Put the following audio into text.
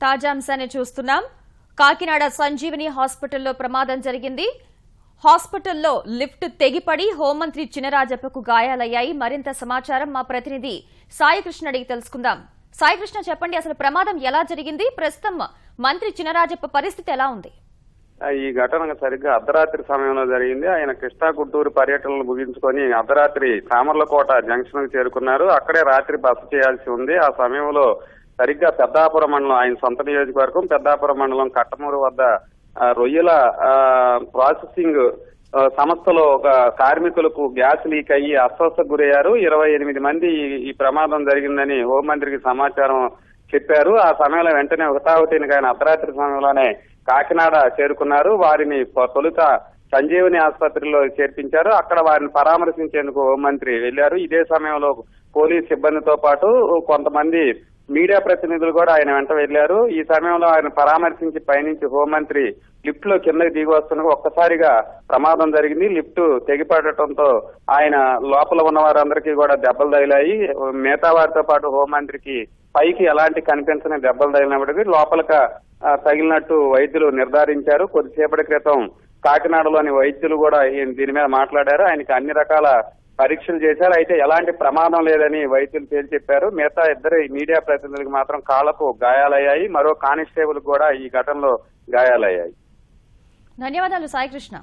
తాజా అంశాన్ని చూస్తున్నాం. కాకినాడ సంజీవని హాస్పిటల్లో ప్రమాదం జరిగింది. హాస్పిటల్లో లిఫ్ట్ తెగిపడి హోంమంత్రి చినరాజప్పకు గాయాలయ్యాయి. మరింత సమాచారం మా ప్రతినిధి సాయికృష్ణ అడిగి తెలుసుకుందాం. సాయికృష్ణ, చెప్పండి, అసలు ప్రమాదం ఎలా జరిగింది? ప్రస్తుతం మంత్రి చినరాజప్ప పరిస్థితి ఎలా ఉంది? ఈ ఘటన సరిగ్గా అర్ధరాత్రి సమయంలో జరిగింది. ఆయన కృష్ణా గుంటూరు పర్యటనలు ముగించుకొని అర్ధరాత్రి సామర్లకోట జంక్షన్ కు చేరుకున్నారు. అక్కడే రాత్రి బస చేయాల్సి ఉంది. ఆ సమయంలో సరిగ్గా పెద్దాపురం మండలం, ఆయన సొంత నియోజకవర్గం పెద్దాపురం మండలం కట్టమూరు వద్ద రొయ్యల ప్రాసెసింగ్ సంస్థలో ఒక కార్మికులకు గ్యాస్ లీక్ అయ్యి అస్వస్థకు గురయ్యారు. 28 మంది ఈ ప్రమాదం జరిగిందని హోంమంత్రికి సమాచారం చెప్పారు. ఆ సమయంలో వెంటనే హుటాహుటిని ఆయన అర్ధరాత్రి సమయంలోనే కాకినాడ చేరుకున్నారు. వారిని తొలుత సంజీవని ఆసుపత్రిలో చేర్పించారు. అక్కడ వారిని పరామర్శించేందుకు హోంమంత్రి వెళ్లారు. ఇదే సమయంలో పోలీస్ సిబ్బందితో పాటు కొంతమంది మీడియా ప్రతినిధులు కూడా ఆయన వెంట వెళ్లారు. ఈ సమయంలో ఆయన పరామర్శించి పైనుంచి హోంమంత్రి లిఫ్ట్ లో కిందకి దిగి వస్తుండగా ఒక్కసారిగా ప్రమాదం జరిగింది. లిఫ్ట్ తెగిపడటంతో ఆయన లోపల ఉన్న వారందరికీ కూడా దెబ్బలు తగిలాయి. మిగతా వారితో పాటు హోంమంత్రికి పైకి ఎలాంటి కనిపించని దెబ్బలు తగిలినప్పటికీ లోపలిక తగిలినట్టు వైద్యులు నిర్ధారించారు. కొద్దిసేపటి క్రితం కాకినాడలోని వైద్యులు కూడా దీని మీద మాట్లాడారు. ఆయనకి అన్ని రకాల పరీక్షలు చేశారు. అయితే ఎలాంటి ప్రమాదం లేదని వైద్యులు తేల్చి చెప్పారు. మిగతా ఇద్దరు మీడియా ప్రతినిధులకు మాత్రం కాళ్లకు గాయాలయ్యాయి. మరో కానిస్టేబుల్ కూడా ఈ ఘటనలో గాయాలయ్యాయి. ధన్యవాదాలు సాయికృష్ణ.